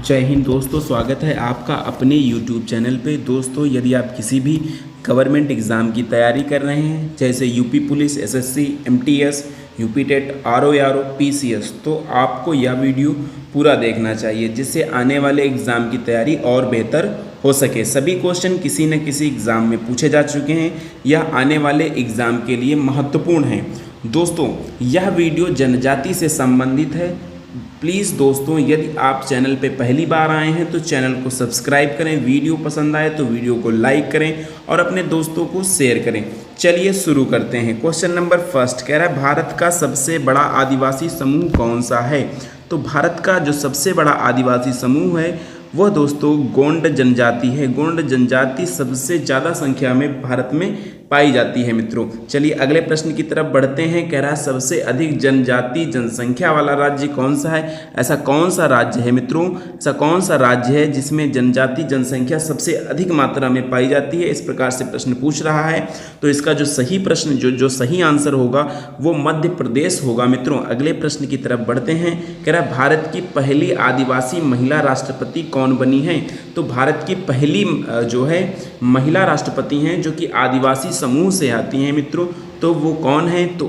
जय हिंद दोस्तों, स्वागत है आपका अपने YouTube चैनल पे। दोस्तों, यदि आप किसी भी गवर्नमेंट एग्ज़ाम की तैयारी कर रहे हैं, जैसे UP police, SSC, MTS, UP TET, RO, PCS, तो आपको यह वीडियो पूरा देखना चाहिए, जिससे आने वाले एग्ज़ाम की तैयारी और बेहतर हो सके। सभी क्वेश्चन किसी न किसी एग्ज़ाम में पूछे जा चुके हैं, यह आने वाले एग्ज़ाम के लिए महत्वपूर्ण है। दोस्तों, यह वीडियो जनजाति से संबंधित है। प्लीज़ दोस्तों, यदि आप चैनल पे पहली बार आए हैं तो चैनल को सब्सक्राइब करें, वीडियो पसंद आए तो वीडियो को लाइक करें और अपने दोस्तों को शेयर करें। चलिए शुरू करते हैं। क्वेश्चन नंबर फर्स्ट कह रहा है, भारत का सबसे बड़ा आदिवासी समूह कौन सा है? तो भारत का जो सबसे बड़ा आदिवासी समूह है वह दोस्तों गोंड जनजाति है। गोंड जनजाति सबसे ज़्यादा संख्या में भारत में पाई जाती है मित्रों। चलिए अगले प्रश्न की तरफ बढ़ते हैं। कह रहा है, सबसे अधिक जनजाति जनसंख्या वाला राज्य कौन सा है? ऐसा कौन सा राज्य है मित्रों? ऐसा कौन सा राज्य है जिसमें जनजाति जनसंख्या सबसे अधिक मात्रा में पाई जाती है? इस प्रकार से प्रश्न पूछ रहा है। तो इसका जो सही प्रश्न जो सही आंसर होगा वो मध्य प्रदेश होगा मित्रों। अगले प्रश्न की तरफ बढ़ते हैं। कह रहा है, भारत की पहली आदिवासी महिला राष्ट्रपति कौन बनी है? तो भारत की पहली जो है महिला राष्ट्रपति हैं जो कि आदिवासी समूह से आती हैं मित्रों। तो वो कौन है? तो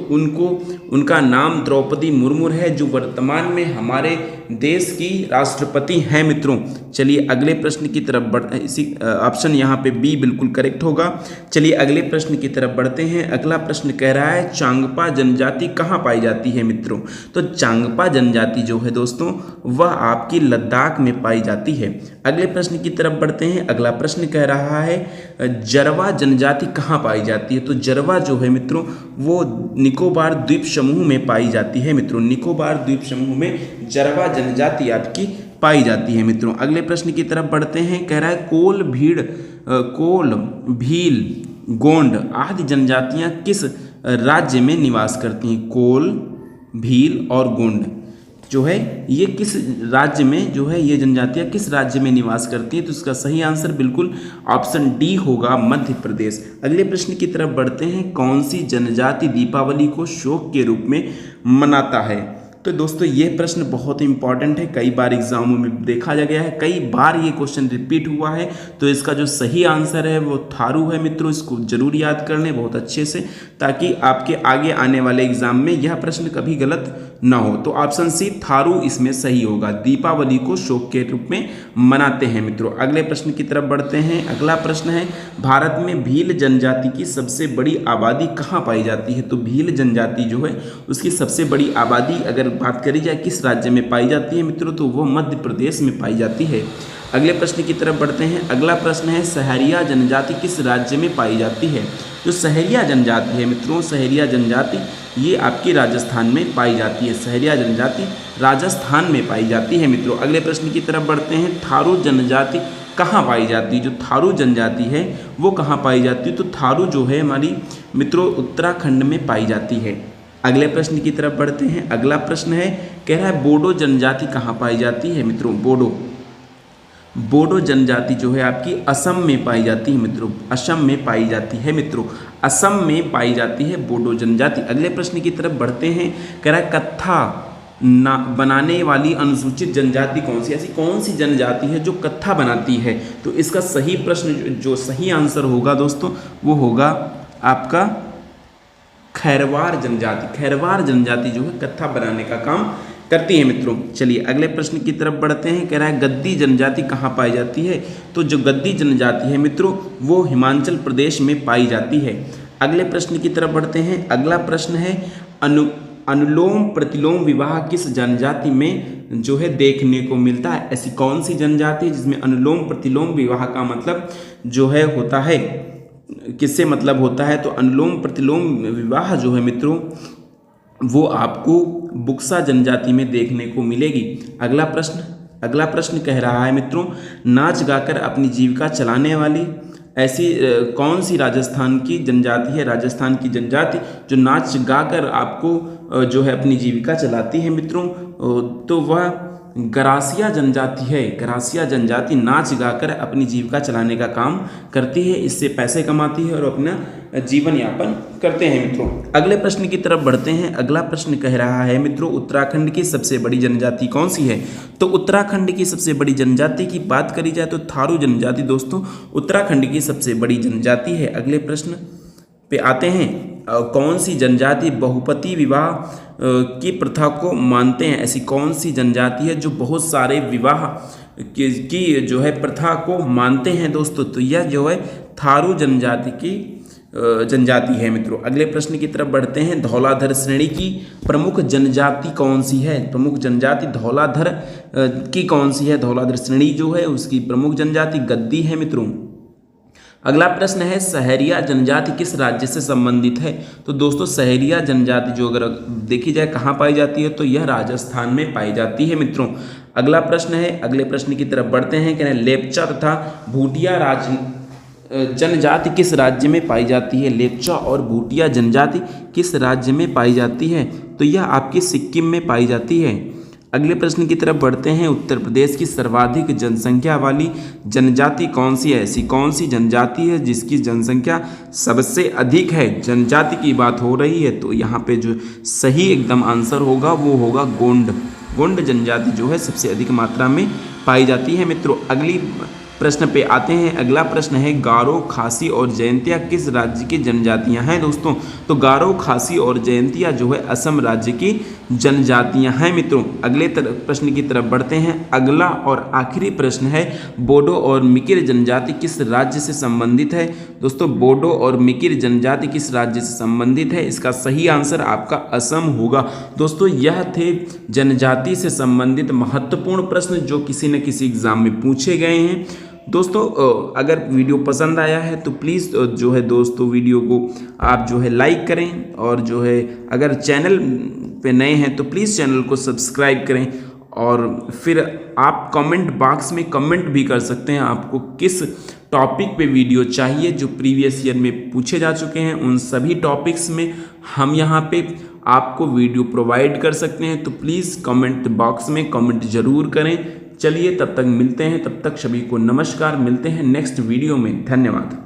उनका नाम द्रौपदी मुर्मू है, जो वर्तमान में हमारे देश की राष्ट्रपति हैं मित्रों। चलिए अगले प्रश्न की तरफ बढ़ इसी ऑप्शन यहाँ पे बी बिल्कुल करेक्ट होगा। चलिए अगले प्रश्न की तरफ बढ़ते हैं। अगला प्रश्न कह रहा है, चांगपा जनजाति कहाँ पाई जाती है मित्रों? तो चांगपा जनजाति जो है दोस्तों वह आपकी लद्दाख में पाई जाती है। अगले प्रश्न की तरफ बढ़ते हैं। अगला प्रश्न कह रहा है, जरवा जनजाति कहाँ पाई जाती है? तो जरवा जो है मित्रों वो निकोबार द्वीप समूह में पाई जाती है मित्रों। निकोबार द्वीप समूह में जरवा जनजाति आपकी पाई जाती है मित्रों। अगले प्रश्न की तरफ बढ़ते हैं। कह रहा है, कोल, भील, गोंड आदि जनजातियां किस राज्य में निवास करती हैं? कोल, भील और गोंड जो है ये किस राज्य में जो है ये जनजातियां किस राज्य में निवास करती हैं? तो इसका सही आंसर बिल्कुल ऑप्शन डी होगा, मध्य प्रदेश। अगले प्रश्न की तरफ बढ़ते हैं। कौन सी जनजाति दीपावली को शोक के रूप में मनाता है? तो दोस्तों ये प्रश्न बहुत इंपॉर्टेंट है, कई बार एग्जामों में देखा गया है, कई बार ये क्वेश्चन रिपीट हुआ है। तो इसका जो सही आंसर है वो थारू है मित्रों। इसको जरूर याद कर लें बहुत अच्छे से, ताकि आपके आगे आने वाले एग्जाम में यह प्रश्न कभी गलत ना हो। तो ऑप्शन सी थारू इसमें सही होगा, दीपावली को शोक के रूप में मनाते हैं मित्रों। अगले प्रश्न की तरफ बढ़ते हैं। अगला प्रश्न है, भारत में भील जनजाति की सबसे बड़ी आबादी कहाँ पाई जाती है? तो भील जनजाति जो है उसकी सबसे बड़ी आबादी अगर बात करी जाए किस राज्य में पाई जाती है मित्रों, तो वो मध्य प्रदेश में पाई जाती है। अगले प्रश्न की तरफ बढ़ते हैं। अगला प्रश्न है, सहरिया जनजाति किस राज्य में पाई जाती है? जो सहरिया जनजाति है मित्रों, सहरिया जनजाति ये आपकी राजस्थान में पाई जाती है। सहरिया जनजाति राजस्थान में पाई जाती है मित्रों। अगले प्रश्न की तरफ बढ़ते हैं। थारू जनजाति कहाँ पाई जाती है? जो थारू जनजाति है वो कहाँ पाई जाती है? तो थारू जो है हमारी मित्रों उत्तराखंड में पाई जाती है। अगले प्रश्न की तरफ बढ़ते हैं। अगला प्रश्न है, कह रहा है, बोडो जनजाति कहाँ पाई जाती है मित्रों? बोडो जनजाति जो है आपकी असम में पाई जाती है मित्रों। असम में पाई जाती है मित्रों। असम में पाई जाती है बोडो जनजाति। अगले प्रश्न की तरफ बढ़ते हैं। कह रहा है, कत्था बनाने वाली अनुसूचित जनजाति कौन सी? ऐसी कौन सी जनजाति है जो कत्था बनाती है? तो इसका सही प्रश्न जो सही आंसर होगा दोस्तों वो होगा आपका खैरवार जनजाति। खैरवार जनजाति जो है कत्था बनाने का काम करती है मित्रों। चलिए अगले प्रश्न की तरफ बढ़ते हैं। कह रहा है, गद्दी जनजाति कहाँ पाई जाती है? तो जो गद्दी जनजाति है मित्रों वो हिमाचल प्रदेश में पाई जाती है। अगले प्रश्न की तरफ बढ़ते हैं। अगला प्रश्न है, अनुलोम प्रतिलोम विवाह किस जनजाति में जो है देखने को मिलता है? ऐसी कौन सी जनजाति जिसमें अनुलोम प्रतिलोम विवाह का मतलब जो है होता है, किससे मतलब होता है? तो अनुलोम प्रतिलोम विवाह जो है मित्रों वो आपको बुक्सा जनजाति में देखने को मिलेगी। अगला प्रश्न कह रहा है मित्रों, नाच गाकर अपनी जीविका चलाने वाली ऐसी कौन सी राजस्थान की जनजाति है? राजस्थान की जनजाति जो नाच गाकर आपको जो है अपनी जीविका चलाती है मित्रों, तो वह गरासिया जनजाति है। गरासिया जनजाति नाच गाकर अपनी जीविका चलाने का काम करती है, इससे पैसे कमाती है और अपना जीवन यापन करते हैं मित्रों। अगले प्रश्न की तरफ बढ़ते हैं। अगला प्रश्न कह रहा है मित्रों, उत्तराखंड की सबसे बड़ी जनजाति कौन सी है? तो उत्तराखंड की सबसे बड़ी जनजाति की बात करी जाए तो थारू जनजाति दोस्तों उत्तराखंड की सबसे बड़ी जनजाति है। अगले प्रश्न पे आते हैं, कौन सी जनजाति बहुपति विवाह की प्रथा को मानते हैं? ऐसी कौन सी जनजाति है जो बहुत सारे विवाह की जो है प्रथा को मानते हैं दोस्तों? तो यह जो है थारू जनजाति की जनजाति है मित्रों। अगले प्रश्न की तरफ बढ़ते हैं। धौलाधर श्रेणी की प्रमुख जनजाति कौन सी है? प्रमुख जनजाति धौलाधर की कौन सी है? धौलाधर श्रेणी जो है उसकी प्रमुख जनजाति गद्दी है मित्रों। अगला प्रश्न है, सहरिया जनजाति किस राज्य से संबंधित है? तो दोस्तों सहरिया जनजाति जो अगर देखी जाए कहाँ पाई जाती है तो यह राजस्थान में पाई जाती है मित्रों। अगला प्रश्न है, अगले प्रश्न की तरफ बढ़ते हैं। कहना लेप्चा तथा भूटिया जनजाति किस राज्य में पाई जाती है? लेप्चा और भूटिया जनजाति किस राज्य में पाई जाती है? तो यह आपकी सिक्किम में पाई जाती है। अगले प्रश्न की तरफ बढ़ते हैं। उत्तर प्रदेश की सर्वाधिक जनसंख्या वाली जनजाति कौन सी है? ऐसी कौन सी जनजाति है जिसकी जनसंख्या सबसे अधिक है? जनजाति की बात हो रही है तो यहाँ पे जो सही एकदम आंसर होगा वो होगा गोंड। गोंड जनजाति जो है सबसे अधिक मात्रा में पाई जाती है मित्रों। अगली प्रश्न पे आते हैं। अगला प्रश्न है, गारो, खासी और जयंतिया किस राज्य की जनजातियां हैं दोस्तों? तो गारो, खासी और जयंतिया जो है असम राज्य की जनजातियां हैं मित्रों। अगले प्रश्न की तरफ बढ़ते हैं। अगला और आखिरी प्रश्न है, बोडो और मिकिर जनजाति किस राज्य से संबंधित है? दोस्तों बोडो और मिकिर जनजाति किस राज्य से संबंधित है? इसका सही आंसर आपका असम होगा। दोस्तों यह थे जनजाति से संबंधित महत्वपूर्ण प्रश्न जो किसी न किसी एग्जाम में पूछे गए हैं। दोस्तों अगर वीडियो पसंद आया है तो प्लीज़ जो है दोस्तों वीडियो को आप जो है लाइक करें और जो है अगर चैनल पे नए हैं तो प्लीज़ चैनल को सब्सक्राइब करें। और फिर आप कमेंट बॉक्स में कमेंट भी कर सकते हैं आपको किस टॉपिक पे वीडियो चाहिए जो प्रीवियस ईयर में पूछे जा चुके हैं। उन सभी टॉपिक्स में हम यहाँ पे आपको वीडियो प्रोवाइड कर सकते हैं, तो प्लीज़ कमेंट बॉक्स में कमेंट ज़रूर करें। चलिए तब तक मिलते हैं, तब तक सभी को नमस्कार। मिलते हैं नेक्स्ट वीडियो में। धन्यवाद।